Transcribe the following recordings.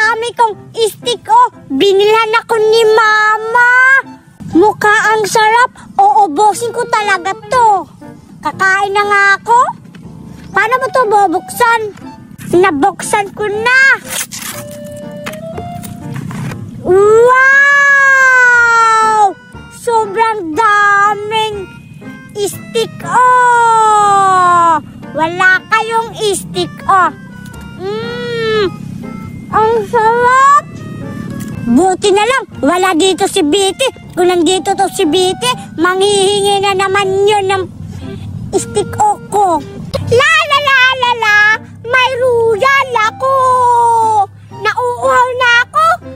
dami kong steak, oh. Binilhan ako ni Mama. Mukha ang sarap. Uubusin ko talaga to. Kakain na nga ako. Paano mo to bubuksan? Nabuksan ko na. Wow! Sobrang daming steak, oh. Wala kayong steak, oh. Ang sarap. Buti na lang, wala dito si Biti. Kung nandito to si Biti, manghihingi na naman yun ng steak ko. La la la la la, may royal ako. Nauuhaw na ako.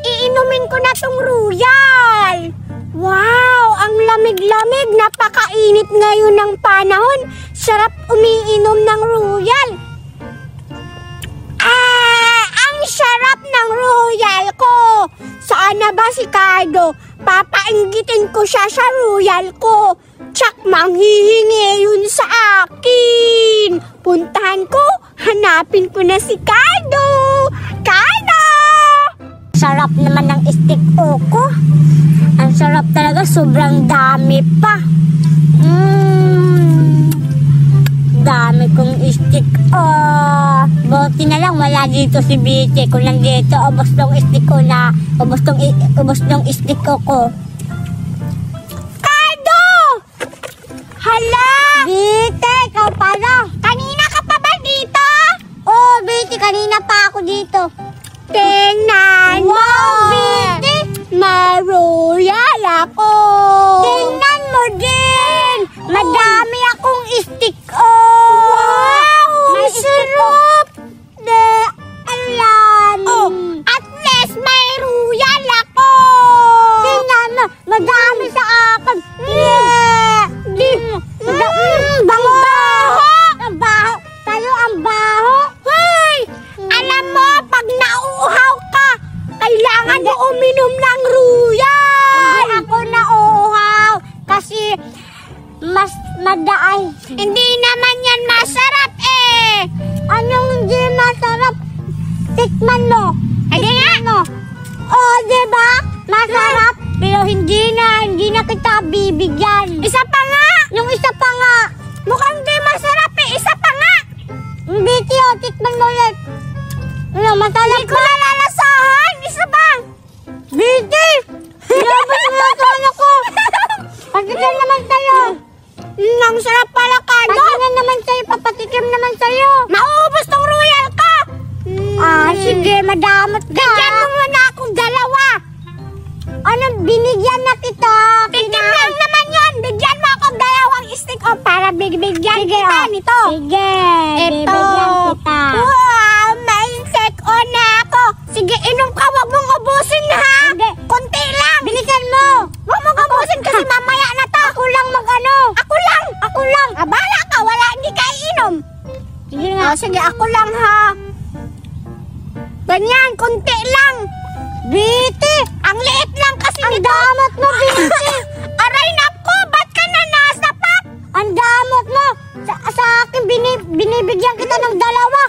Iinumin ko na tong royal. Wow, ang lamig-lamig. Napakainit ngayon ng panahon. Sarap umiinom ng royal. Ang sarap ng royal ko. Saan na ba si Cardo? Papainggitin ko siya sa royal ko. Tsak, manghihingi yun sa akin. Puntahan ko, hanapin ko na si Cardo. Cardo! Sarap naman ng steak ko. Ang sarap talaga, sobrang dami pa. Dami kong steak. Buti na lang wala dito si Biti. Kung nandito, ubos tong steak ko na. Ubos tong steak ko. Cardo! Hala! Biti, ikaw pala. Kanina ka pa ba dito? Oo, Biti, kanina pa ako dito. Tingnan mo! Wow, Biti! Maroyal ako! Tingnan mo din! Madami akong steak, oh! Wow! May sarap! At least may royal ako! Tingnan mo! Madami sa akin! Bango! Ang baho! Tayo ang baho! Hey! Alam mo, pag nauuhaw ka, kailangan mo uminom ng royal! Hindi ako nauuhaw kasi mas madaay. Hindi naman yan masarap eh! Anong hindi masarap? Tikman mo! Hindi nga! Oo, diba? Masarap! Pero hindi na kita bibigyan. Isa pa nga! Yung isa pa nga! Mukhang di masarap eh! Isa pa nga! Biti, oh, tikman mo ulit. Ano, masarap ba? Hindi ko nalalasahan! Isa pa! Biti! Labas mo yung tono ko! Patikim naman tayo! Ang sarap pala, Cardo! Patikim naman sa'yo, papatikim naman sa'yo! Mauubos tong royal ka! Sige, madamot ka! Bigyan mo muna akong dalawa! Ano, binigyan na kita! Tikim lang naman yun! Bigyan mo akong dalawang steak para bigyan kita nito! Sige, bibigyan kita! Wow, may steak na ako! Sige, inom ka, wag mong ubusin ha! Sige. Kunti lang! Bilisan mo! Wag mong ubusin kasi mamaya na to! Ako lang mag-ano! Ako lang! Abala ka, wala, hindi ka iinom! Sige nga! Sige, ako lang ha! Ganyan, kunti lang! Biti! Ang liit lang kasi ang nito! Ang damot mo, Biti! Aray nako! Ba't ka na nasapak? Ang damot mo! Sa akin, binibigyan kita ng dalawa!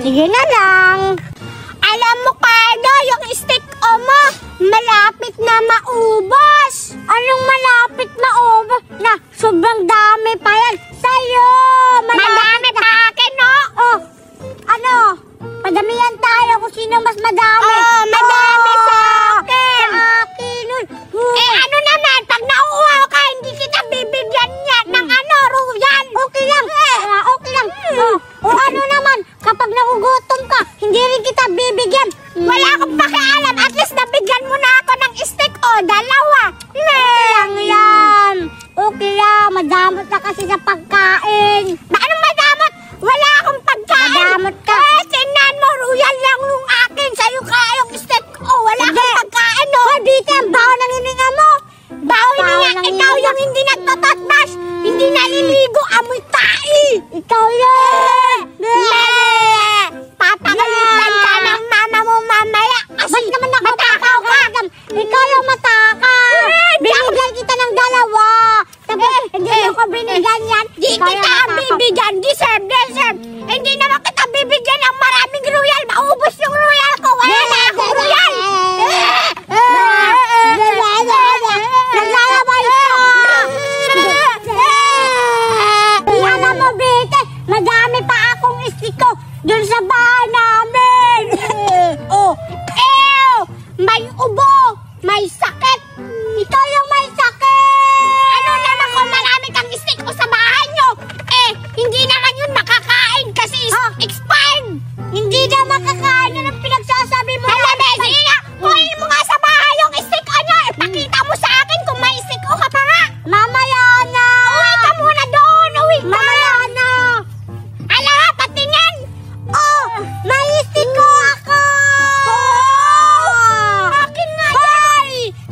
Sige na lang! Alam mo, Cardo, yung steak mo, malapit na maubos! Anong malapit maubos? Na, sobrang dami pa yan! Sa'yo! Madami pa akin, no? Oh, ano? Padamihan tayo kung sino mas madami. Madami sa akin. Sa akin. Ano naman, pag nauuhaw ka, hindi kita bibigyan niya ng royal. Okay lang. Okay lang. Ano naman, kapag nagugutom ka, hindi rin kita bibigyan. Wala akong pakialam. At least nabigyan mo na ako ng steak dalawa. Okay lang yan. Okay lang, madamot na kasi sa pagkain. Anong madamot? Wala akong pagkain. Madamot ka. Tingnan mo, royal lang yung akin. Sa'yo ka yung steak dun sa bahay namin. Oh, may ubo, may sakit. Ikaw yung may sakit. Ano naman kung marami kang stick o sa bahay nyo? Hindi naman yun makakain kasi expired. Hindi na makakain yun ang pinagsasabi mo. Hala, Bessie, kunin mo nga sa bahay yung stick o nyo. Pakita mo sa akin kung may stick o ka pa nga. Mamaya na. Uwi ka muna doon. Uwi ka. Mamaya na. Ala, patingin. May stick ko ako. Akin nga yan.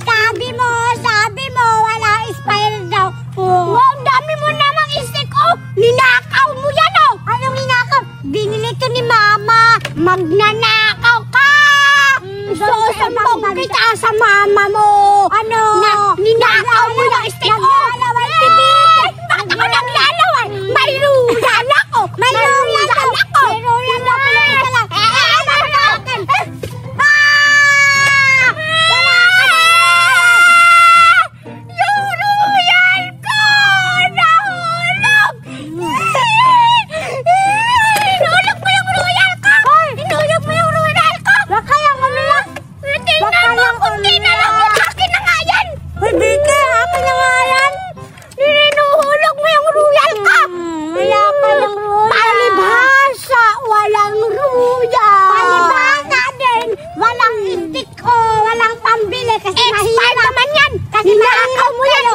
Sabi mo, wala expired daw. Wow, dami mo namang stick o. Ninakaw mo yan o. Anong ninakaw? Binili to ni Mama. Magnanakaw ka. Susumbong kita sa mama mo. Ano? Ninakaw mo yung stick o. Bakit ako naglalaway? May rulan ako. May rulan ako.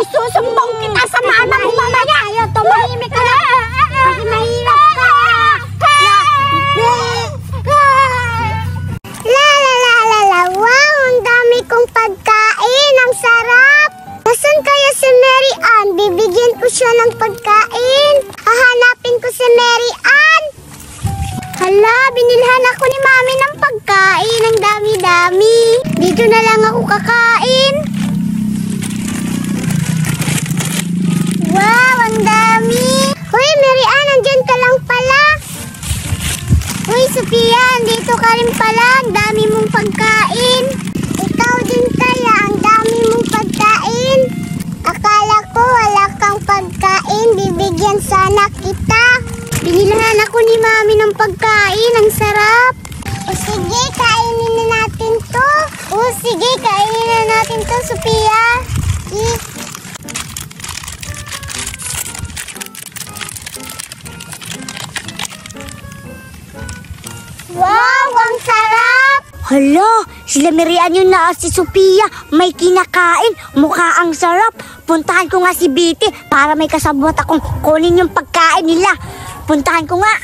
Susumbong kita sa mama mo mamaya. Ayaw, tumahimik ka na. Kasi mahirap ka. Wow, ang dami kong pagkain. Ang sarap. Nasaan kaya si Mary Ann? Bibigyan ko siya ng pagkain. Hahanapin ko si Mary Ann. Hala, binilhan ako ni Mami ng pagkain. Ang dami-dami. Dito na lang ako kakain. Wow, ang dami! Hoy, Mary Ann, andyan ka lang pala. Hoy, Sophia, andito ka rin pala. Ang dami mong pagkain. Ikaw din kaya, ang dami mong pagkain. Akala ko wala kang pagkain. Bibigyan sana kita. Binilhan ako ni Mami ng pagkain. Ang sarap. O sige, kainin na natin to. Sophia. Wow, ang sarap! Hala, sila Mary Ann yun na si Sophia. May kinakain. Mukha ang sarap. Puntahan ko nga si Betty para may kasabot akong kunin yung pagkain nila. Puntahan ko nga.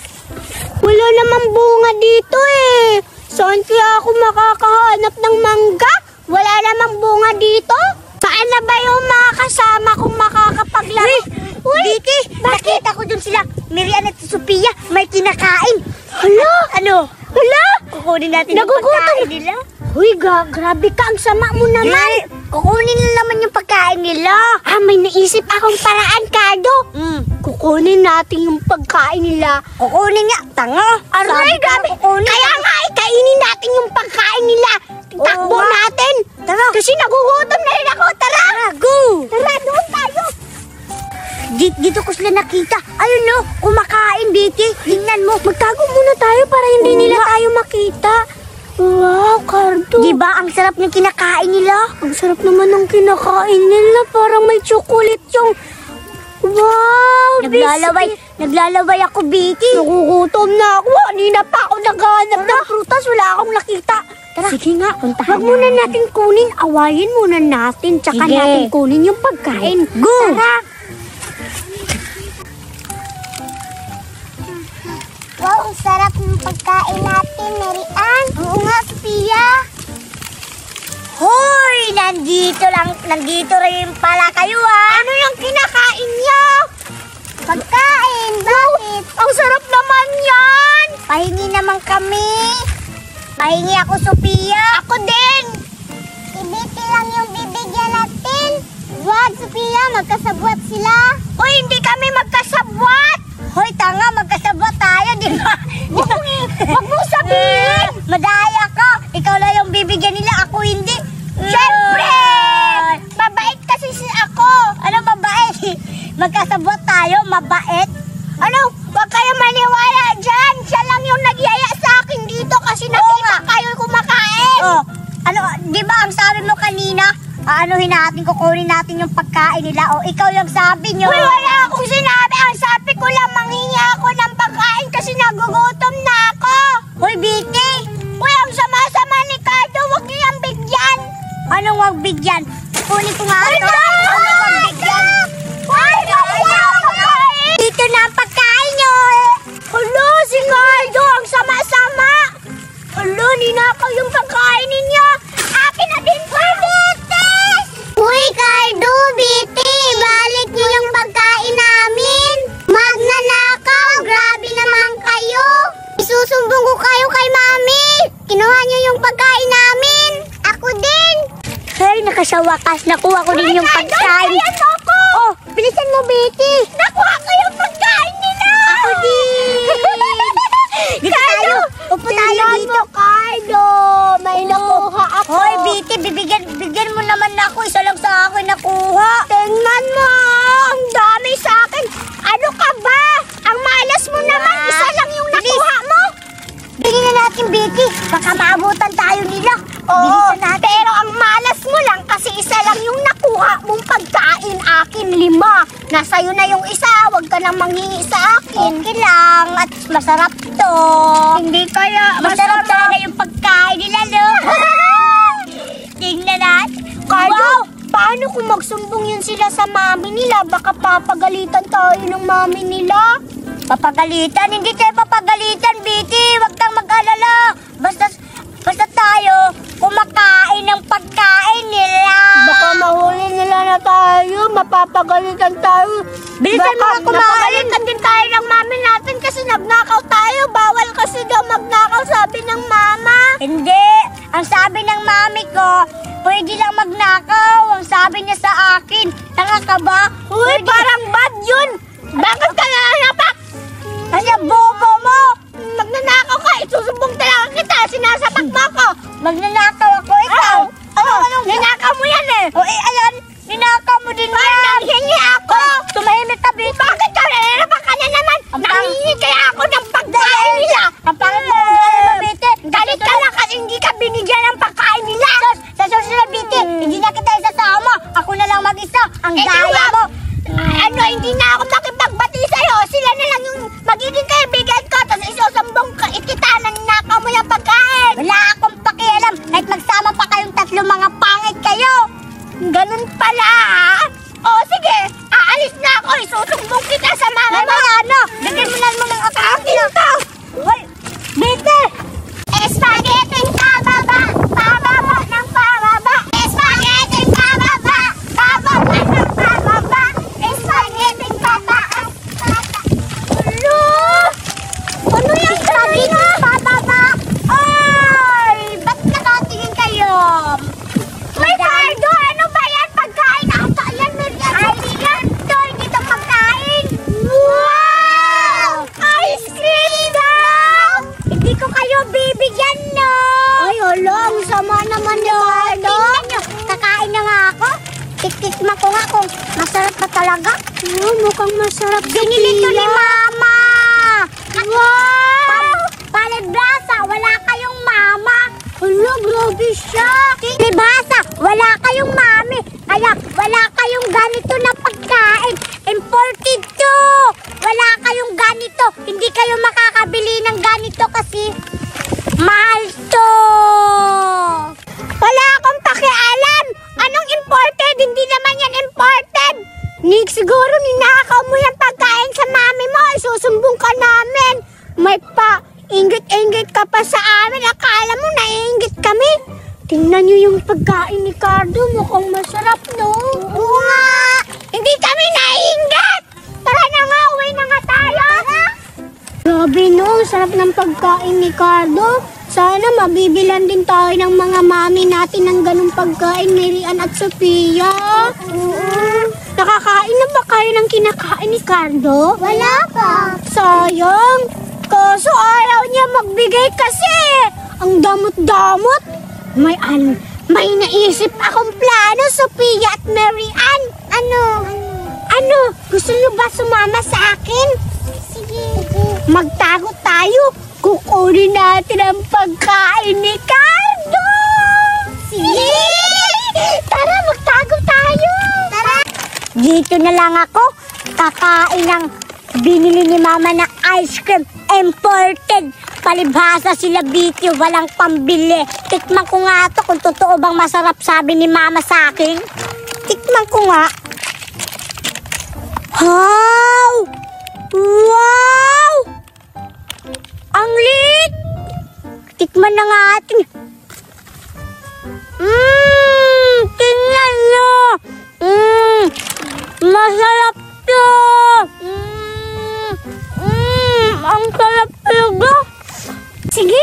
Wala namang bunga dito eh. Saan kaya ako makakahanap ng mangga? Wala namang bunga dito. Saan na ba yung mga kasama kong makakapaglaro? Betty, nakita ko dun sila Mary Ann at si Sophia. May kinakain. Hala! Ano? Hala! Kukunin natin yung pagkain nila. Uy, grabe ka. Ang sama mo naman. Kukunin na naman yung pagkain nila. May naisip akong paraan, Cardo. Kukunin natin yung pagkain nila. Kukunin nga. Tanga. Aray, grabe. Kaya nga, kainin natin yung pagkain nila. Takbo natin. Tara. Kasi nagugutom na rin ako. Tara. Go. Tara, doon tayo. Dito ko sila nakita. Ayun no, kumakain, Betty. Tingnan mo. Magtago muna tayo para hindi nila tayo makita. Wow, Cardo. Diba ang sarap ng kinakain nila? Ang sarap naman ng kinakain nila. Parang may chocolate yung... Wow, naglalaway ako, Betty. Nagugutom na ako. Kanina pa ako naghahanap ng prutas. Wala akong nakita. Tara. Sige nga, wag muna natin kunin. Awayin muna natin. Tsaka natin kunin yung pagkain. Go! Tara. Wow, ang sarap ng pagkain natin, Mary Ann. Oo nga, Sophia. Hoy, nandito rin pala kayo Ano yung kinakain niyo? Pagkain, bakit? Ang sarap naman yan. Pahingi naman kami. Pahingi ako, Sophia. Ako din. Si Betty lang yung bibigyan natin. Wag, Sophia, magkasabwat sila. Hoy, hindi kami magkasabwat. Hoy, tanga, magkasabot tayo, di ba? Huwag mo sabihin! Madaya ka! Ikaw lang yung bibigyan nila, ako hindi. Siyempre! Mabait kasi ako. Ano mabait? Magkasabot tayo, mabait? Ano? Huwag kayo maniwala dyan. Siya lang yung Oh, ano, di ba ang sabi mo kanina? Aanuhin natin, kukunin natin yung pagkain nila. O, ikaw yung sabi nyo. Uy, wala akong sinabi. Ang sabi ko lang, manghingi ako ng pagkain kasi nagugutom na ako. Hoy, Vicky! Uy, ang sama-sama ni Cardo. Huwag niyo yung bigyan. Anong wag bigyan? Kunin ko nga ito. Anong wag bigyan? Dito na ang pagkain nyo. Hala, si Cardo, ang sama-sama. Hala, ninakaw yung pagkain ninyo. Akin na din po, Bete. Uy, Cardo, Biti, balik niyo yung pagkain namin. Magnanakaw, grabe naman kayo. Isusumbong ko kayo kay Mami. Kinuha niyo yung pagkain namin. Ako din. Hey, nakasawakas. Nakuha ko din yung pagkain. Ayan ako. Oh, bilisan mo, Biti. Nakuha ko yung pagkain nila. Ako din. Dito tayo. Upo tayo dito. Cardo, may nakuha ako. Hoy, Biti, bigyan mo naman ako. Isa lang sa akin nakuha. Tingnan mo, ang dami sa akin. Ano ka ba? Ang malas mo naman. Isa lang yung nakuha mo. Bigyan na natin, Biti. Baka maabutan tayo nila. Oo, Bilisan natin. pero ang malas mo lang kasi isa lang yung nakuha mong pagkain. Akin 5. Nasa'yo na yung isa. Huwag ka nang manghingi sa akin. Okay lang. At masarap to. Hindi kaya Masarap talaga yung pagkain nila, no? Tingnan natin. Cardo, paano kung magsumbong yun sila sa mami nila? Baka papagalitan tayo ng mami nila. Papagalitan? Hindi tayo papagalitan, Vicky. Huwag kang mag-alala. Basta tayo kumakain ng pagkain nila. Baka mahuli nila na tayo, mapapagalitan tayo. Bilisan mo na kumain. Napagalitan din tayo ng mami natin kasi nagnakaw tayo. Bawal kasi daw magnakaw, sabi ng mama. Hindi. Ang sabi ng mami ko, pwede lang magnakaw. Ang sabi niya sa akin, tanga ka ba? Uy, parang bad yun. Bakit ka nanapak? Kasi bobo mo. Magnanakaw ka, isusumbong talaga kita. Sinasapak mo ako. Magnanakaw ako. Ikaw. Anong ninakaw mo yan eh? O ayan, ninakaw mo din yan. Nanghingi ako. Tumahimik ka, Vicky. Bakit ka nanapak ka na naman? Ang Nanghingi kaya ako ng pagkain nila. Ang pangit mo kung gano'n mo, Vicky. Galit ka lang kasi hindi ka binigyan ng pagkain nila. Sa susunod, Vicky, hindi na kita isasama. Ako na lang mag-isa. Ang daya mo. Ano, hindi na ako makipagbati sa'yo. Sila na lang yung magiging kaibigan ko. Tapos isusumbong ka, ikita na ninakaw mo yung pagkain. Wala akong pakialam. Kahit magsama pa kayong 3 mga pangit kayo. Ganun pala, ha? O, sige. Aalis na ako. Isusumbong kita sa mama mo. Ano? Bigyan mo na mo ng atang. Akin to. Hoy, Vicky! Spaghetti pababa. Pababa ng pababa. Spaghetti pababa. Pababa ng pababa. Spaghetti pataas. Ano? Ano yung spaghetti pababa? Ay, ba't nakatingin kayo? Uy, Cardo, ano ba yan? Pagkain ata yan. Ay, ganito. Hindi ito pagkain. Wow! Ice cream daw! Hindi ko kayo bibigyan, no? Ay, hala, ang sama naman ni Cardo. Tingnan nyo, kakain na nga ako. Tiktikman ko nga kung masarap ba talaga. Mukhang masarap. Binili to ni Mama. Wow! Palibasa, wala kayong mama. Hala, grabe siya. Palibasa, wala kayong mami. Kaya wala kayong ganito na pagkain. Imported to. Wala kayong ganito. Hindi kayo makakabili ng ganito kasi mahal to. Wala akong pakialam. Anong imported? Hindi naman yan imported. Nick, siguro ninakaw mo yung pagkain sa mami mo. Isusumbong ka namin. May pa inggit-inggit ka pa sa amin. Akala mo naiinggit kami. Tingnan niyo yung pagkain ni Cardo. Mukhang masarap, no? Oo nga. Hindi kami naiinggit. Tara na nga, uwi na nga tayo. Grabe, no? Sarap ng pagkain ni Cardo. Sana mabibilan din tayo ng mga mami natin ng ganung pagkain, Marian at Sophia. Nakakain na ba kayo ng kinakain ni Cardo? Wala pa. Sayang. Kaso ayaw niya magbigay kasi. Ang damot-damot. May naisip akong plano, Sophia at Marian. Ano? Gusto niyo ba sumama sa akin? Sige. Magtago tayo. Kukunin natin ang pagkain ni Cardo. Sige! Tara, magtago tayo! Tara! Dito na lang ako, kakain ng binili ni Mama na ice cream, imported. Palibhasa sila Biti, walang pambili. Tikman ko nga to kung totoo bang masarap, sabi ni Mama sa akin. Tikman ko nga. Wow! Wow! Ang lit! Tikman na nga atin. Tingnan nyo! Masarap to! Ang sarap talaga! Sige,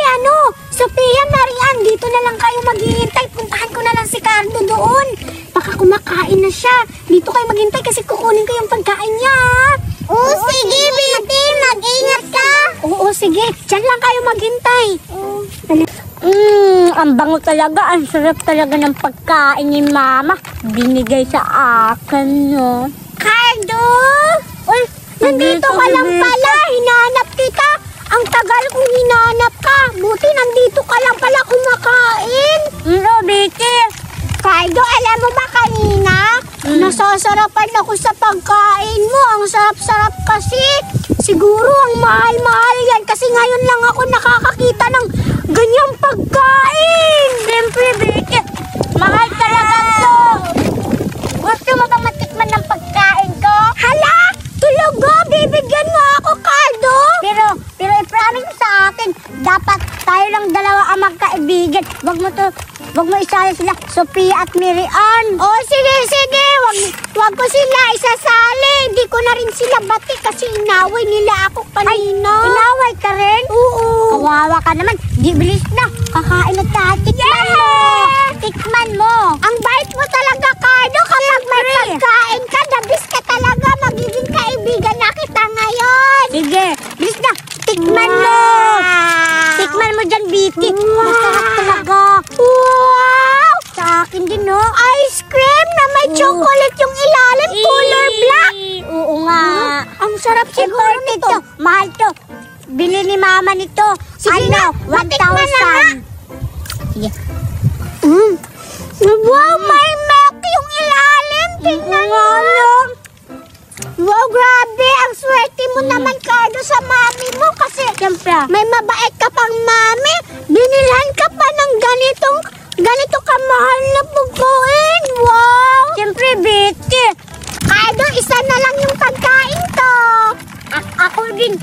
Sophia, Marian, dito na lang kayo maghihintay. Puntahan ko na lang si Cardo doon. Baka kumakain na siya. Dito kayo maghintay kasi kukunin ko yung pagkain niya. Oo, sige, Biti. Mag-ingat ka. Oo, sige. Diyan lang kayo maghintay. Ang bango talaga. Ang sarap talaga ng pagkain ni Mama. Binigay sa akin, no? Cardo! Uy, nandito ka lang pala. Hinahanap kita. Ang tagal kong hinahanap ka. Buti nandito ka lang pala kumakain. Biti. Cardo, alam mo ba kanina? Nasasarapan ako sa pagkain mo. Ang sarap-sarap kasi. Siguro ang mahal-mahal yan kasi ngayon lang ako nakakakita ng ganyang pagkain. Siyempre, Biti. Mahal talaga to. Gusto mo bang matikman ng pagkain ko? Hala! Tulugo! Bibigyan mo ako, Cardo! Pero i-promise mo sa akin, dapat tayo lang dalawa ang magkaibigan. Wag mo isali sila, Sophia at Marian. Oh, sige. Wag ko sila isasali. Hindi ko na rin sila bati kasi inaway nila ako kanina. Ay, inaway ka rin? Oo. Kawawa ka naman. Di bilis na. Kakain na tayo. Tikman mo. Ang bait mo talaga, Cardo. Kapag may pagkain ka, dabis ka talaga. Magiging kaibigan na kita ngayon. Sige, bilis na. Tikman mo. Tikman mo dyan, Biti. Masarap talaga. Wow! Sa akin din, no? Ice cream na may chocolate yung ilalim. Color black. Oo nga. Ang sarap siguro nito. Mahal to. Bili ni Mama nito. Sige na. 1,000. Sige. Wow, may milk yung ilalim. Tingnan mo. Wow, grabe. Ang swerte mo naman, Cardo, sa mami mo. Kasi may mabait ka pang mami. Binilhan ka pa ng ganito kamahal na pagkain. Wow. Siyempre, Biti. Cardo, isa na lang yung pagkain to. Ako din.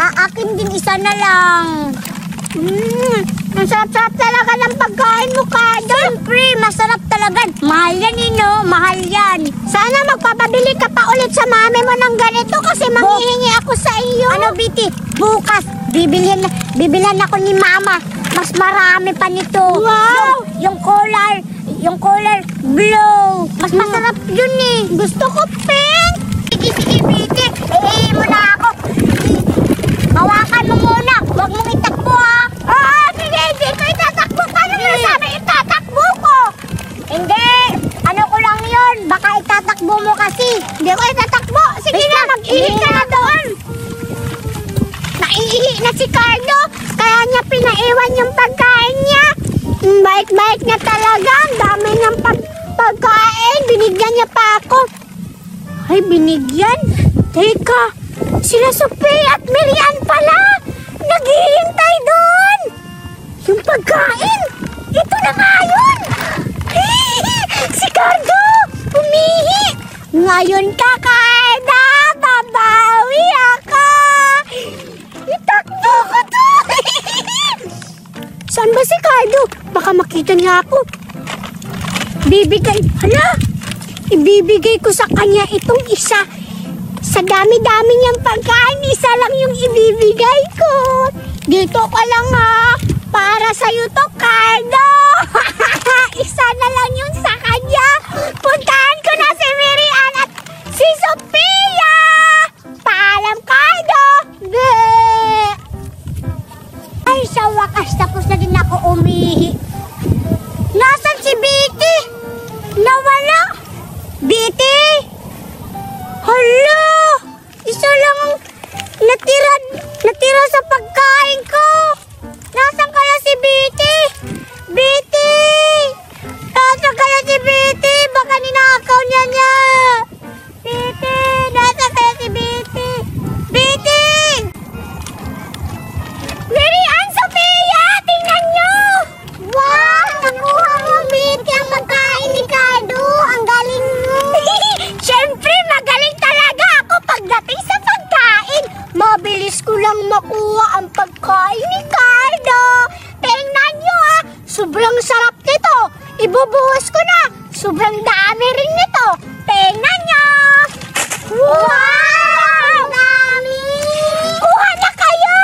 Akin din isa na lang. Ang sarap-sarap talaga ng pagkain mo, Cardo. Siyempre, masarap talaga. Mahal yan, mahal yan. Sana magpapabili ka pa ulit sa mami mo ng ganito kasi manghihingi ako sa iyo. Biti? Bukas, bibilan ako ni Mama. Mas marami pa nito. Wow! Yung color blue. Mas masarap yun eh. Gusto ko pink. Sige, Biti. Iihin mo na ako. Hawakan mo muna. Huwag mong itakbo, ha? Sige. Hindi ko itatakbo. Paano mo nasabi itatakbo ko? Hindi. Ano ko lang yun. Baka itatakbo mo kasi. Hindi ko itatakbo. Sige na, mag-ihi ka na doon. Naiihi na si Cardo. Kaya niya pinaiwan yung pagkain niya. Bait-bait niya talaga. Ang dami ng pagkain. Binigyan niya pa ako. Ay, binigyan? Teka, sila Sophia at Marian pala. Naghihintay doon. Yung pagkain. Ito na nga yun. Si Cardo, umihi. Ngayon ka, Cardo. Babawi ako. Itakbo ko to. Saan ba si Cardo? Baka makita niya ako. Ibibigay ko sa kanya itong isa. Sa dami-dami niyang pagkain, isa lang yung ibibigay ko. Dito ka lang, ha. Para sa'yo to, Cardo. Isa na lang yung sa kanya. Puntahan ko na si Marian at si Sophia. Paalam, Cardo. Ay, sa wakas, tapos na din ako umihi. Nasaan si Biti? Nawala? Biti? Hala! Isa lang ang natira sa pagkain ko. Nasaan kaya si Biti? Biti! Ibubuhos ko na. Sobrang dami rin nito. Tingnan nyo. Wow! Ang dami! Kuha na kayo!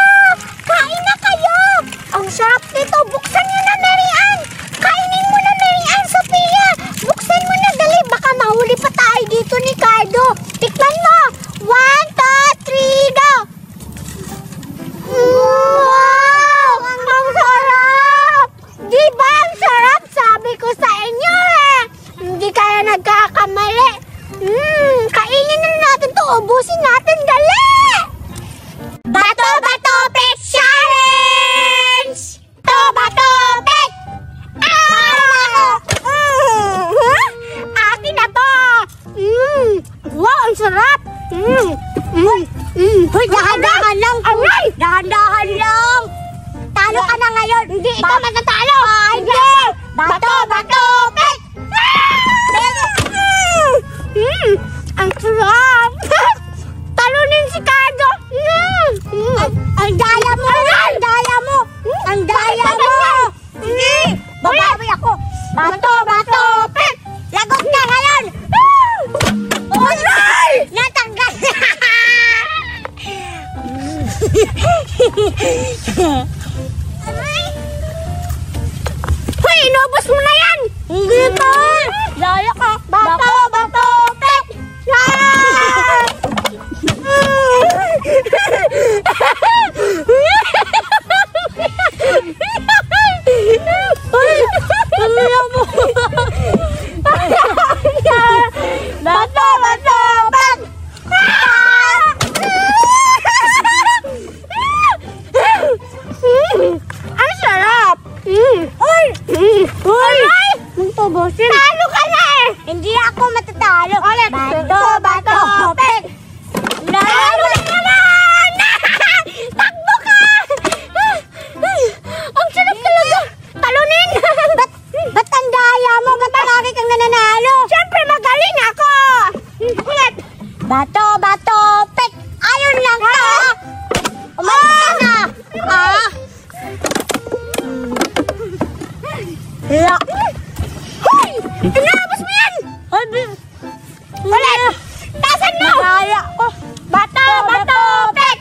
Kain na kayo! Ang sarap nito. Buksan nyo na, Mary Ann. Kainin mo na, Mary Ann, Sophia. Buksan mo na, dali. Baka mahuli pa tayo dito ni Cardo. Tikman mo. 1, 2, 3, go! Wow! Ang sarap! Di ba ang sarap? Sabi ko sa inyo eh. Hindi kaya nagkakamali. Kainin na natin to. Ubusin natin. Dali! Bato, bato, pet challenge! Bato, pet! Akin na to! Wow, ang sarap! Hoy, dahan-dahan lang. Aray! Dahan-dahan lang. Talo ka na ngayon. Hindi, ikaw matatalo. Hindi. Bato, bato, pet! Ang sarap. Talunin si Cardo. Ang daya mo. Ang daya mo. Ang daya mo. Babawi ako. Bato, bato, pet! Lagot ka ngayon. Aray! Natanggal. Hoy, inubos mo na yan! Hindi pa! Laya ka! Bato, bato, pet! Bato, bato, pet! Ang sarap! Uy! Uy! Magtubusin! Talo ka na eh! Hindi ako matatalo! Ulit! Bato, bato, pet! Lalo na naman! Takbo ka! Ang sarap talaga! Talunin! Ba't ang daya mo? Ba't lagi kang nananalo? Siyempre magaling ako! Ulit! Bato, bato, pet! Ayun lang ka! Umalis ka na! Hoy! Inabos mo yan! Ulit! Tasan mo! Nakaya ko! Bato! Bato! Pet!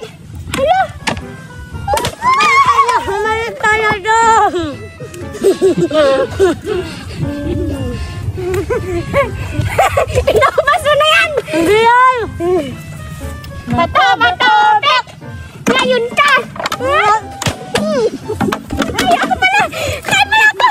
Hala! Umalit tayo doon! Inabos mo na yan! Hindi yan! Bato! Bato! Pet! Ngayon ka! Ay, ako pala! Kaya pala ako!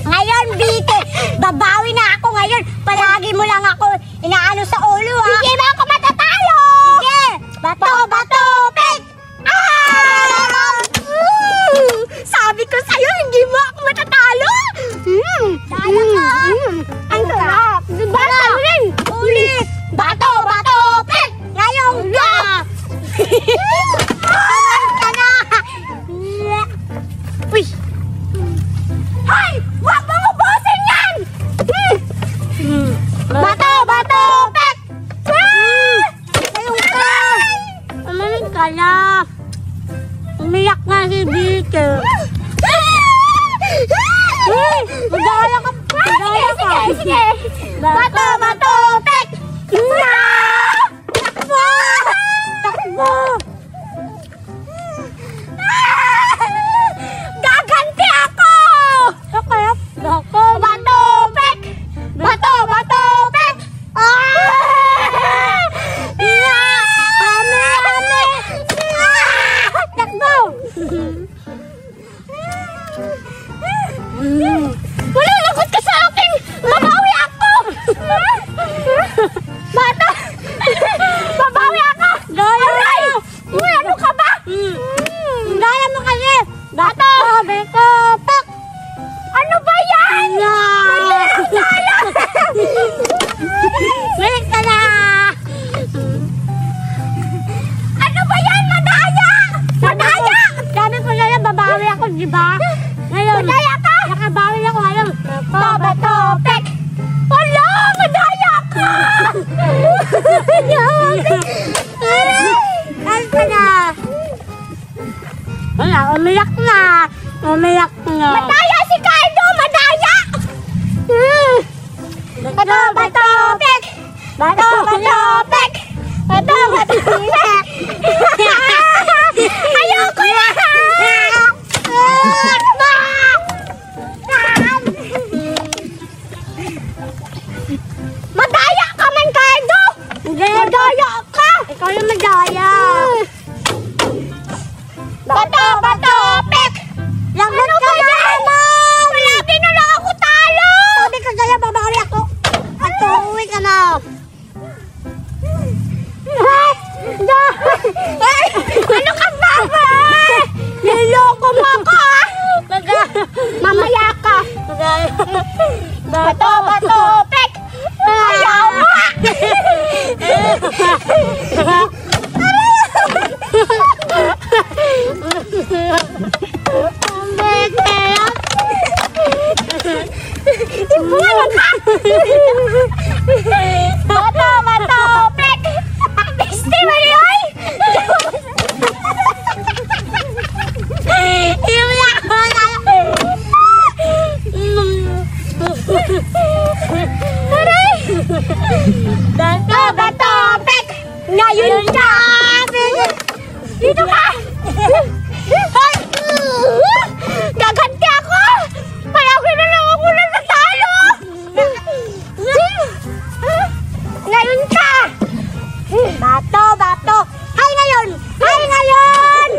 Ngayon, Bite, babawi na ako ngayon. Palagi mo lang ako inaano sa ulo, ha? Hindi ba ako matatalo? Sige! Bato, bato, pet! Sabi ko sa'yo, hindi mo ako matatalo! Talo ka! Ang sarap! Diba? Talo rin! Ulit! Bato, bato, pet! Ngayon ka! Kumain ka na! Uy! Hoy! Huwag mo ubusin yan! Bato, bato, pet! Ngayon ka! Kumain ka na! Umiyak nga si Bito. Magdala ka! Sige! Bato, bato, pet! Takbo! Takbo! Gaganti ako! Okay. Bato, bato, pet! Bato, bato, pet! Takbo! Wala, lagot ka sa akin! Mabawi ako! Ayoko na! Madaya ka man, Cardo! Madaya ka! Ikaw yung madaya. Bato, bato, pek! Lagot ka yan! Malaki na lang ako talo! Sabi ka kaya, babakari ako. At uwi ka na. Ano ka ba? Niloko mo ako, ha? Mamaya ka. Bato, bato, pek! Ayaw mo! Bato, bato, pek! Besti mo yun! Bato, bato, pek! Ngayon ka! Dito ka! Gaganti ako! Malaki na lang ako na natalo! Ngayon ka! Bato, bato! Hay ngayon! Hay ngayon!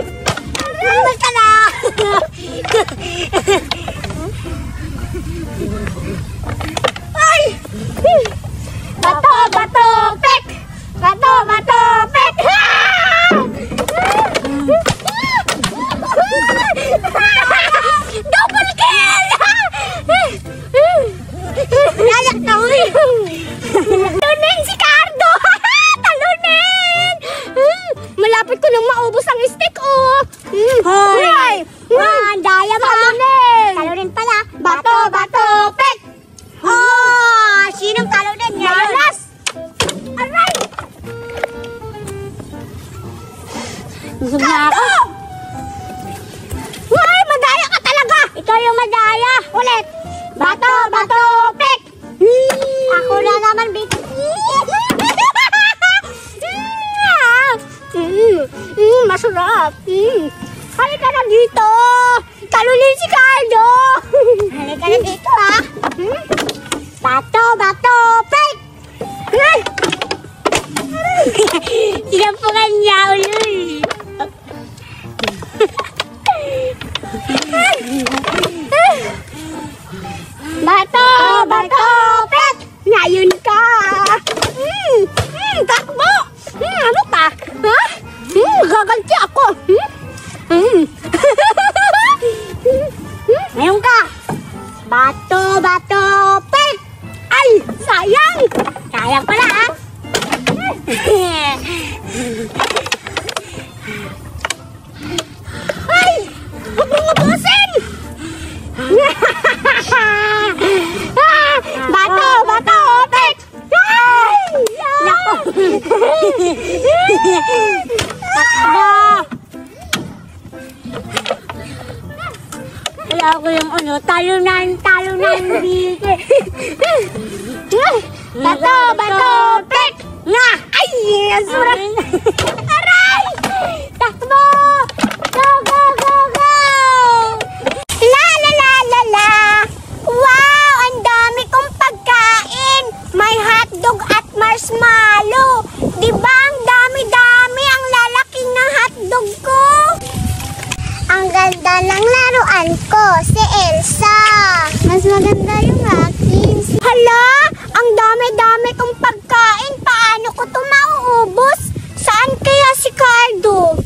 Basta na! Ay! Bato, bato, pek! Bato, bato, pek! Double kill! Layak na uwi! Talunin si Cardo! Talunin! Malapit ko nang maubos ang stick, oh! Hoy! Daya mo! Talunin! Talunin pala! Bato, bato, pek! Oh! Sinong talunin niya? Malas! Aray! Busog na ako! Hoy! Madaya ka talaga! Ikaw yung madaya! Ulit! Bato, bato, pek! Ako na naman, Big. Masarap. Halika na dito. Talunin si Cardo. Halika na dito, ha? Bato, bato, pek! Sinampungan niya ulit. Bato, bato, pek! Ngayon ka! Takbo! Ano pa? Ha? Gaganti ako! Ngayon ka! Bato, bato, pek! Ay! Sayang! Sayang pala, ha? Ay! Huwag mong ubusin! Bato, bato, pek! Ay! Nako! Takbo! Kaya ko yung talunan, dito. Bato, bato, pek! Nga! Ay! Surat! Aray! Takbo! Go, go, go, go! La, la, la, la, la! Wow! Ang dami kong pagkain! May hotdog at marshmallow! Diba ang dami-dami ang lalaking ng hotdog ko? Ang ganda ng laruan ko, si Elsa. Mas maganda yung akin. Hala! Ang dami-dami kong pagkain. Paano ko ito mauubos? Saan kaya si Cardo?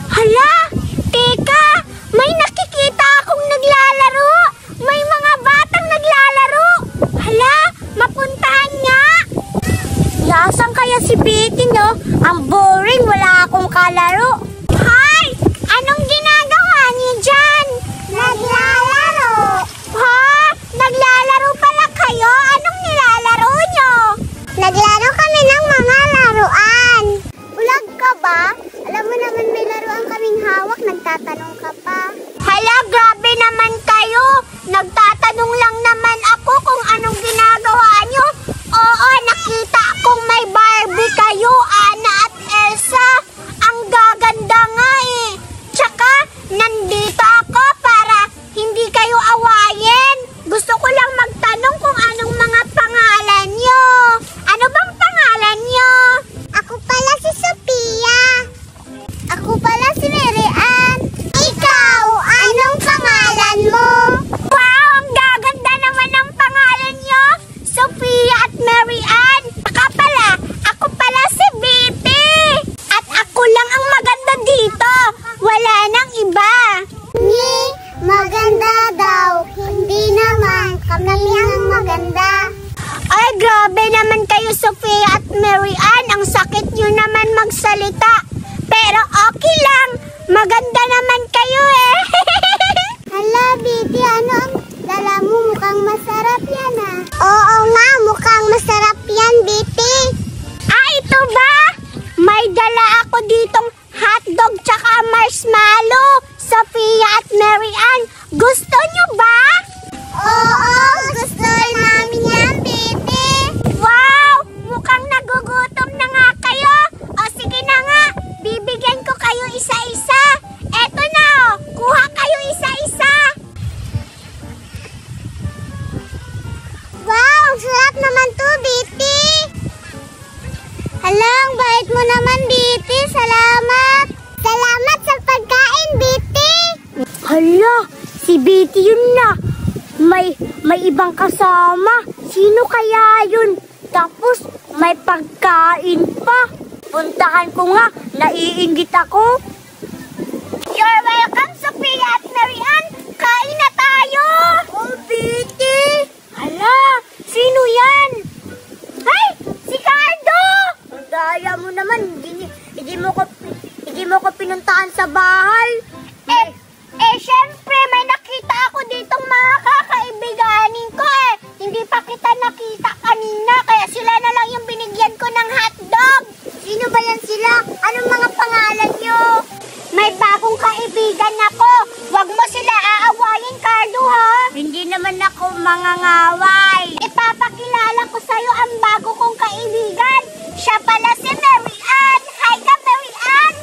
Hala! Teka! May nakikita akong naglalaro! May mga batang naglalaro! Hala! Mapuntahan nga! Yasan kaya si Betty, no? Ang boring, wala akong kalaro. Hi! Anong ginagawa niyo dyan? Naglalaro! Ha? Naglalaro pala kayo? Anong nilalaro nyo? Naglaro kami ng mga laruan. Bulag ka ba? Alam mo naman may laruan kaming hawak, nagtatanong ka pa. Hala, grabe naman kayo! Nagtatanong lang naman ako kung anong ginagawa nyo. Oo, nakita akong may Barbie kayo, Anna at Elsa. magsalita. Pero okay lang, maganda naman kayo eh. Hala, Biti, ano ang dala mo? Mukhang masarap yan ah. Oo nga, mukhang masarap yan, Biti. Ito ba? May dala ako ditong hotdog tsaka marshmallow. Sophia at Mary Ann, gusto nyo ba? Oo, gusto namin yan, Biti. Wow! Mukhang nagugutom na nga kayo. O sige na nga, bibigyan ko kayo isa-isa. Eto na o, kuha kayo isa-isa. Wow, ang sarap naman to, Biti. Hala, ang bait mo naman, Biti. Salamat. Salamat sa pagkain, Biti. Hala, si Betty yun na. May ibang kasama. Sino kaya yun? Tapos may pagkain pa. Puntahan ko nga, naiinggit ako. You're welcome, Sophia at Mary Ann. Kain na tayo. Oh, Betty. Hala, sino yan? Ay, si Cardo. Ang daya mo naman. Hindi mo ko pinuntahan sa bahay. Syempre, may nakita ako ditong mga kakaibiganin ko eh. Hindi pa kita nakita kanina, kaya sila na lang yung binigyan ko ng hotdog. Sino ba yan sila? Anong mga pangalan nyo? May bagong kaibigan ako. Huwag mo sila aawayin, Cardo, ha? Hindi naman ako mangangaway. Ipapakilala ko sa'yo ang bago kong kaibigan. Siya pala si Mary Ann. Hi ka, Mary Ann.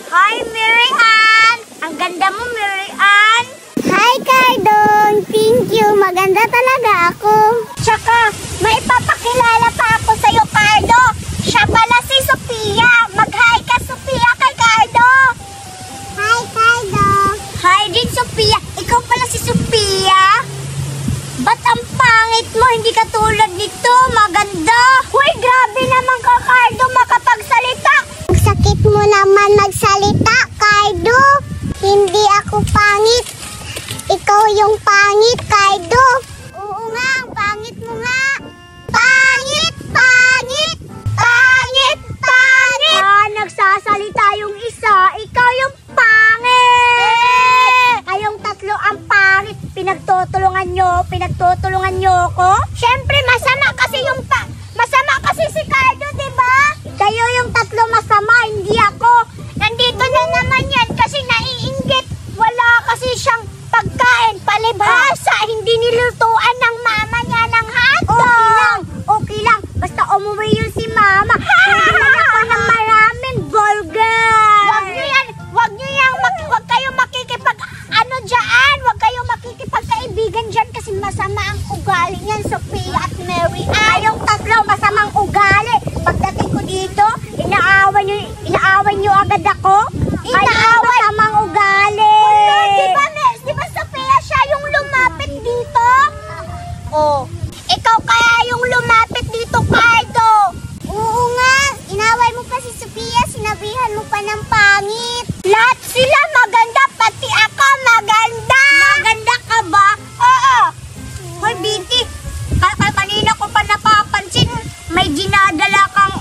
Hi, Mary Ann. Ang ganda mo, Mary Ann. Hi, Cardong. Thank you. Maganda talaga ako. Tsaka, may ipapakilala pa ako sa'yo, Cardo. Siya pala si Sophia. Mag-hi ka, Sophia, kay Cardo. Hi, Cardong. Hi din, Sophia. Ikaw pala si Sophia. Ba't ang pangit mo? Hindi ka tulad nito. Maganda. Uy, grabe naman ka, Cardo, makapagsalita. Ang sakit mo naman magsalita, Cardo. Hindi ako pangit. Ikaw yung pangit, Cardo. Oo nga, ang pangit mo nga. Pangit, pangit, pangit, pangit. Nagsasalita yung isa. Ikaw yung pangit. Kayong tatlo ang pangit. Pinagtutulungan nyo ko. Siyempre, masama kasi si Cardo, diba? Kayo yung tatlo masama, hindi ako. Nandito na naman yan kasi naiinggit. Wala kasi siyang pagkain, palibhasa. Hindi nilutuan ng mama niya ng hotdog. Okay lang. Basta umuwi yun si mama. Hindi na ako ng maraming vulgar. Huwag kayo makikipag, huwag kayo makikipagkaibigan dyan kasi masama ang ugali niyan, Sophia at Mary. Kayong tatlo, masamang ugali. Pagdating ko dito, inaaway nyo agad ako. Inaaway? Masamang ugali. Diba, Sophia, siya yung lumapit dito? Oh. Ikaw kaya yung lumapit dito, Cardo? Oo nga, inaway mo pa si Sophia, sinabihan mo pa ng pangit. Lahat sila maganda, pati ako maganda. Maganda ka ba? Oo. Hoy, Betty, kanina ko pa napapansin, may dinadala kang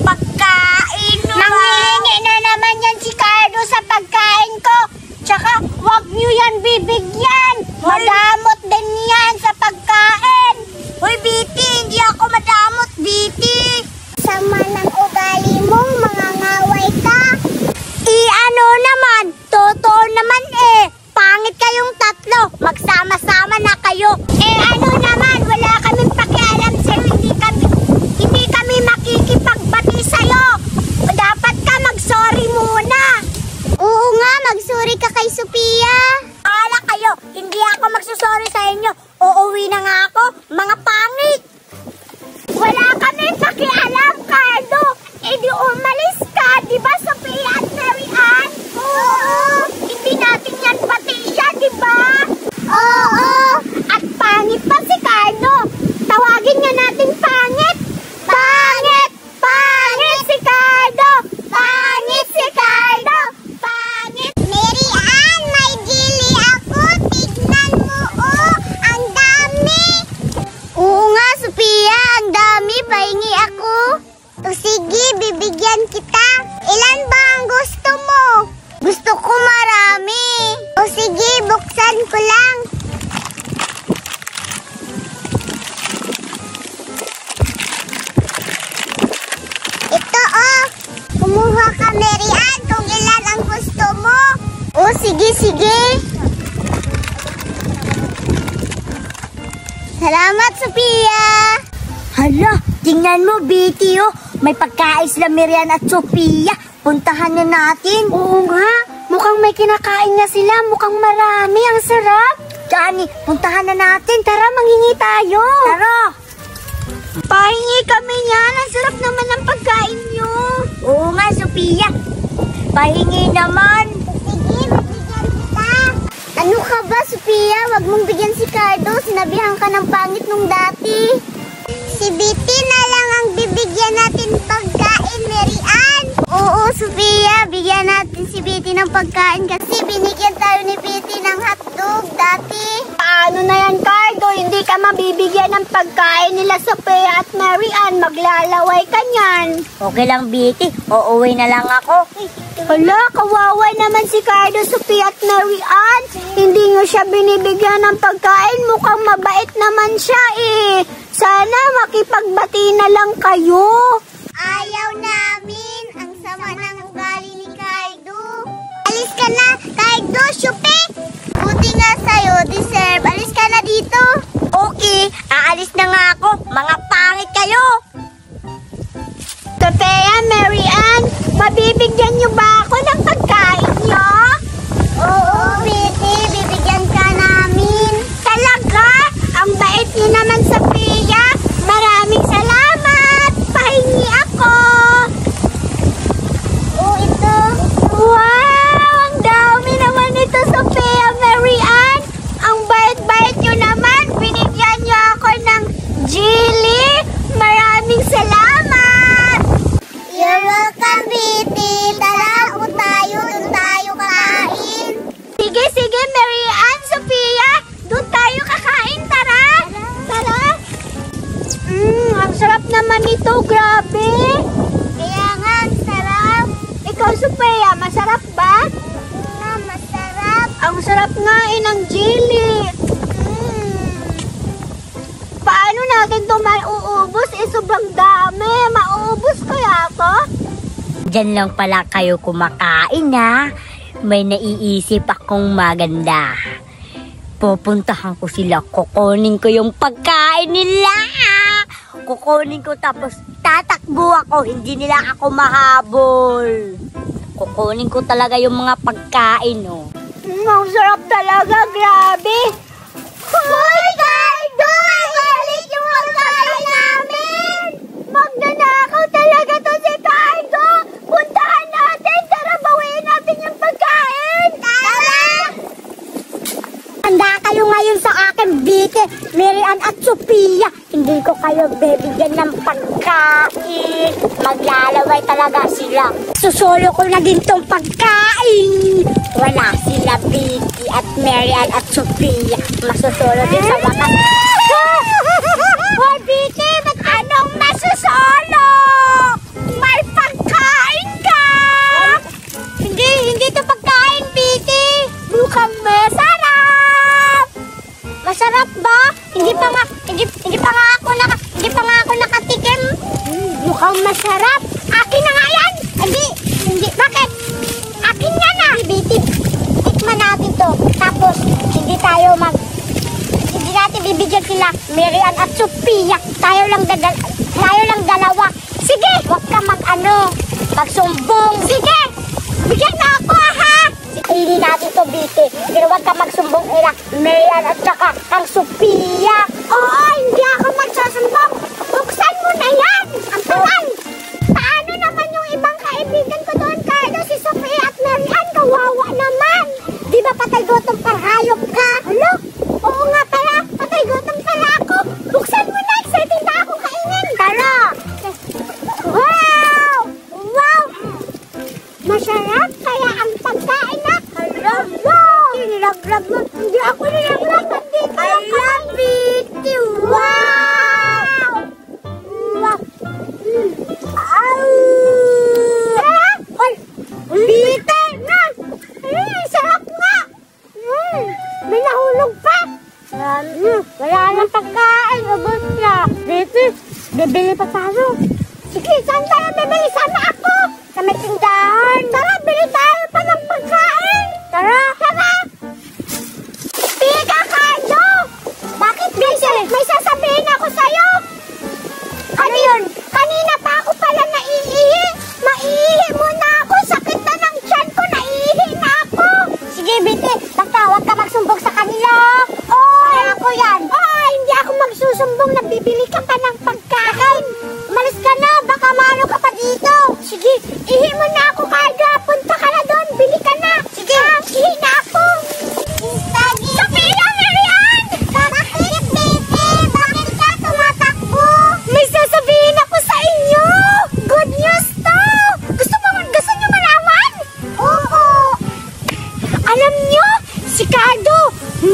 pagkain. Nanghihingi na naman yan si Cardo sa pagkain ko. Tsaka, huwag nyo yan bibigyan. Madamot din yan sa pagkain. Hoy, Betty, hindi ako madamot, Betty. Sama ng ugali mo, mga ngaway ka. Ano naman, totoo naman eh. Pangit kayong tatlo, magsama-sama na kayo. Ano naman, wala kaming pakialam sa'yo. Hindi kami makikipagbati sa'yo. Dapat ka mag-sorry muna. Oo nga, mag-sorry ka kay Sophia. Ala kayo, hindi ako magsusorry sa Salamat, Sophia! Hala, tingnan mo, Betty, oh. May pagkain sila Marian at Sophia. Puntahan na natin. Oo nga, mukhang may kinakain na sila. Mukhang marami, ang sarap. Johnny, puntahan na natin. Tara, mangingi tayo. Tara. Pahingi kami yan. Ang sarap naman ng pagkain nyo. Oo nga, Sophia. Pahingi naman. Sige, bibigyan kita. Ano ka ba, Sophia? Huwag mong bigyan si Cardo. Sinabihan ka ng pangit nung dati. Si Betty na lang ang bibigyan natin pagkain, Marian. Oo, Sophia. Bigyan natin si Betty ng pagkain kasi binigyan tayo ni Betty ng hotdog dati. Paano na yan, Cardo? Hindi ka mabibigyan ng pagkain nila Sophia at Marian. Maglalaway ka niyan. Okay lang, Betty. Uuwi na lang ako. Hala, kawawa naman si Cardo, Sophia at Marian. Hindi nyo siya binibigyan ng pagkain. Mukhang mabait naman siya eh. Sana makipagbati na lang kayo. Ayaw namin. Ang sama ng ugali ni Cardo. Alis ka na, Cardo, Sophie. Buti nga sa'yo, deserve. Alis ka na dito. Okay, aalis na nga ako. Mga pangit kayo. Sophia, Marian, mabibigyan niyo ba ako ng pagkain niyo? Oo, Betty, bibigyan ka namin. Talaga? Ang bait niyo naman, Sophia. Maraming salamat. Pahingi ako. Oh, ito. Wow, ang dami naman ito, Sophia, Marian. Ang bait-bait niyo naman. Binigyan niyo ako ng jelly. Maraming salamat. You're welcome, Betty. Tara, doon tayo kakain. Sige, Marian, Sophia. Doon tayo kakain, tara. Tara. Ang sarap naman ito, grabe. Kaya nga, ang sarap. Ikaw, Sophia, masarap ba? Masarap. Ang sarap nga ng jelly. Paano natin ito mauubos? Sobrang dami. Mauubos kaya to? Diyan lang pala kayo kumakain, ha? May naiisip akong maganda. Pupuntahan ko sila. Kukunin ko yung pagkain nila. Kukunin ko tapos tatakbo ako. Hindi nila ako mahabol. Kukunin ko talaga yung mga pagkain, oh. Ang sarap talaga. Grabe. Hoy, Cardo! Alis yung pagkain namin! Magnanakaw talaga to si Cardo! Puntahan natin! Tara, bawiin natin yung pagkain! Tara! Handa kayo ngayon sa akin, Betty, Marian at Sophia. Hindi ko kayo bibigyan ng pagkain. Maglalaway talaga sila. Susolo ko na din tong pagkain. Wala sila, Betty at Marian at Sophia. Masusolo din sa wakas. Hoy, Betty! Ba't anong masusolo? May pagkain ka! Hindi to pagkain, Betty! Mukhang masarap! Masarap ba? Hindi pa nga ako nakatikim. Mukhang masarap. Akin na nga yan. Hindi. Bakit? Akin yan na. Betty, tikman natin to. Tapos, hindi natin bibigyan sila Marian at Sophia. Tayo lang dalawa. Sige, huwag ka magsumbong. Sige, bigyan na ako, ha? Hindi natin to, Betty. Pero huwag ka magsumbong ila Marian at saka ang Sophia. Oo, hindi ako magsusumbong. Buksan mo na yan. Ang tagal. Paano naman yung ibang kaibigan ko doon, Cardo? Si Sophia at Marian, kawawa naman. Di ba patay gutom parhayop ka? Alo? Oo nga pala, patay gutom pala ako. Buksan mo na, excited na akong kainin. Tara! Wow! Wow! Masarap kaya ang pagkain na. Hala! Nilaglag mo. Hindi ako nilaglag. Hindi ka nakain. Betty! Wow! Wow! Ay! Betty! Na! Sarap nga! May nahulog pa! Wala nang pagkain. Ubus na. Betty, bibili pa tayo. Sige, saan tayo bibili? Sama ako. Sa may tindahan. Tara, bili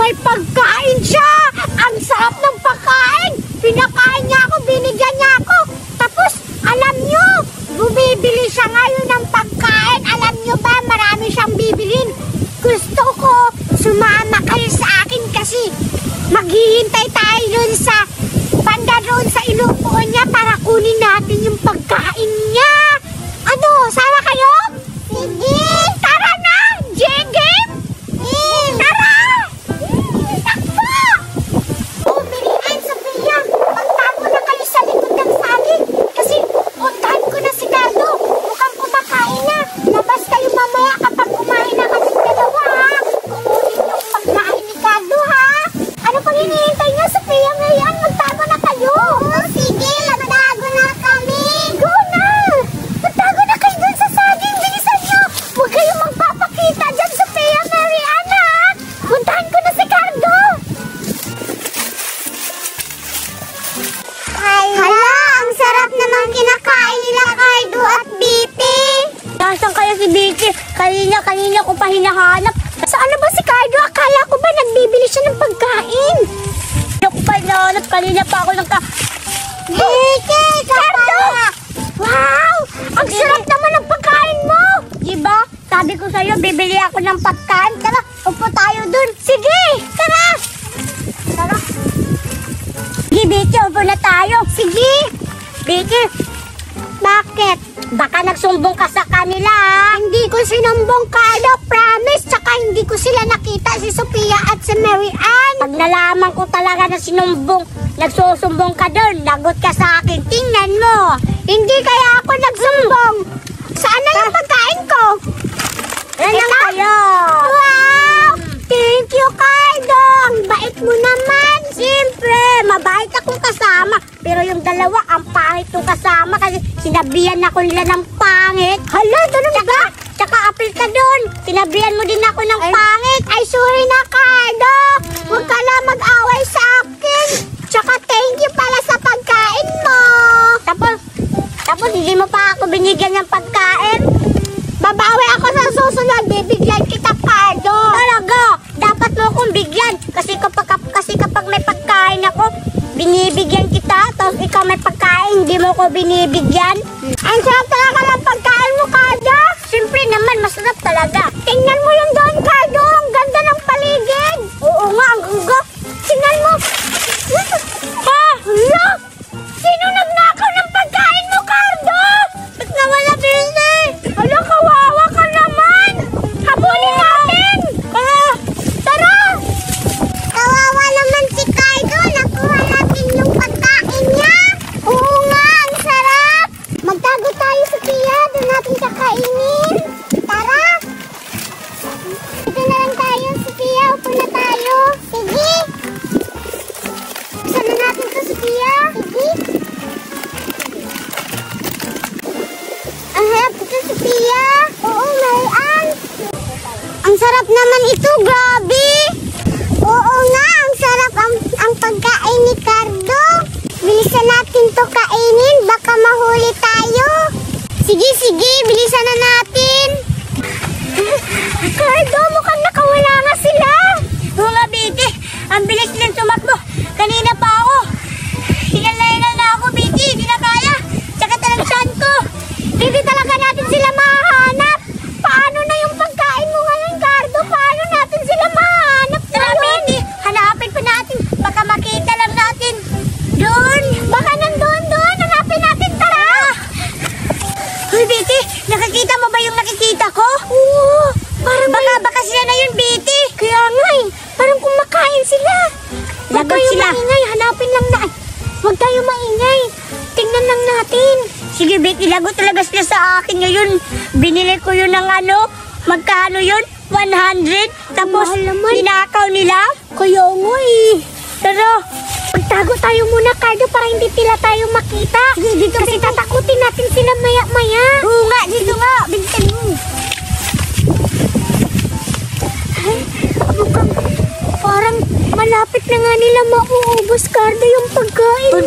may pagkain siya. Ang sarap ng pagkain. Pinakain niya ako, binigyan niya ako. Tapos, alam niyo, bumibili siya ngayon ng pagkain. Alam niyo ba, marami siyang bibilin. Gusto ko, sumama kayo sa akin kasi maghihintay tayo dun sa banda doon sa ilupuan niya para kunin natin yung pagkain niya. Ano, sama kayo? Sige! Tara na! J-game! Tara! Takbo! Bilian, Sophia! Magtago na kayo sa likod ng saging kasi puntahan ko na si Cardo. Mukhang kumakain na. Labas kayo mamaya kapag kumain na kami dalawa, ha? Kukunin yung pagkain ni Cardo, ha? Ano pang hinihintay niyo, Sophia? Ngayon, magtago na kayo! Sige, magtago na kami! Go na! Magtago na kayo dun sa saging! Bilisan niyo! Huwag kayong magpapakita dyan, Sophia, Mariana! Puntahan ko na si Cardo! Hala, ang sarap naman kinakain nila Cardo at Biti. Nasaan kaya si Vicky? Kanina ko pa hinahanap. Saan na ba si Cardo? Akala ko ba nagbibili siya ng pagkain? Hindi ko pa hinahanap. Kanina pa ako Vicky, Cardo! Wow! Ang sarap naman ng pagkain mo! Diba? Sabi ko sa'yo, bibili ako ng pagkain. Tara, upo tayo dun. Sige! Tara! Tara. Sige, Vicky, upo na tayo. Sige! Vicky, bakit? Baka nagsumbong ka sa kanila, ha? Hindi ko sinumbong, Cardo. Promise. Tsaka hindi ko sila nakita, si Sophia at si Mary Ann. Pag nalaman ko talaga na nagsusumbong ka doon, lagot ka sa akin. Tingnan mo. Hindi kaya ako nagsumbong. Saan na yung pagkain ko? Yan lang kayo. Wow! Thank you, Cardo. Ang bait mo naman. Siyempre, mabait akong kasama. Pero yung dalawa, ang pangit yung kasama kasi sinabihan ako nila ng pangit. Hala, ganun ba? Tsaka apil ka doon. Sinabihan mo din ako ng pangit. Ay, sorry na, Cardo. Huwag ka lang mag-away sa akin. Tsaka thank you pala sa pagkain mo. Tapos hindi mo pa ako binigyan ng pagkain. Babawi ako sa susunod. Bibigyan kita, Cardo. Talaga? Dapat mo akong bigyan. Kasi kapag may pagkain ako, binibigyan kita. Tapos ikaw may pagkain, hindi mo ko binibigyan. Ang sarap talaga ng pagkain mo, Cardo. Siyempre naman, masarap talaga. Tingnan mo yung doon, Cardo. Ang ganda ng paligid. Oo nga, ang ganda. Tingnan mo. Hala! Sino nagnakaw ng pagkain mo, Cardo? Ba't nawala, Billy? Hala, kawawa ka naman. Habulin natin. Tara! Kawawa naman si Cardo. Nakuha natin yung pagkain niya. Oo nga, ang sarap. Magtago tayo, Sophia. Doon natin kakainin. Tara. Dito na lang tayo, Sophia. Upo na tayo. Sige. Buksan na natin to, Sophia. Sige. Ang harap ito, Sophia. Oo, Marian. Ang sarap naman ito, grabe. Oo nga, ang sarap ang pagkain ni Cardo. Bilisan natin to kainin, baka mahuli tayo. Sige, bilisan na natin. Cardo, mukhang nakawala nga sila. Oo nga, Vicky. Ang bilis nilang tumakbo. Kanina pa ako. Hinal na ako, Vicky. Hindi na kaya. Tsaka talagsan ko. Hindi talaga natin sila mahahanap. Paano na yung pagkain mo ngayon, Cardo? Paano natin sila mahahanap? Tara, Vicky. Hanapin pa natin. Baka makita lang natin. Doon. Baka nandun. Hanapin natin. Tara. Hoy, Vicky. Nakikita mo ba yung nakikita ko? Oo. Parang baka sila na yun, Vicky. Kaya nga eh. Parang kumakain sila. Lagot sila. Maingay. Hanapin lang na. Huwag tayo maingay. Tingnan lang natin. Sige, Vicky. Lagot talaga sila sa akin ngayon. Binili ko yun ng magkano yun? 100. Tapos, ninakaw nila. Kaya nga eh. Tara. Magtago tayo muna, Cardo, para hindi tayo makita. Dito kasi tatakutin natin sila maya-maya. Oo nga, dito nga. Bintan mo. Ay, mukhang parang malapit na nga nila mauubos, Cardo, yung pagkain mo.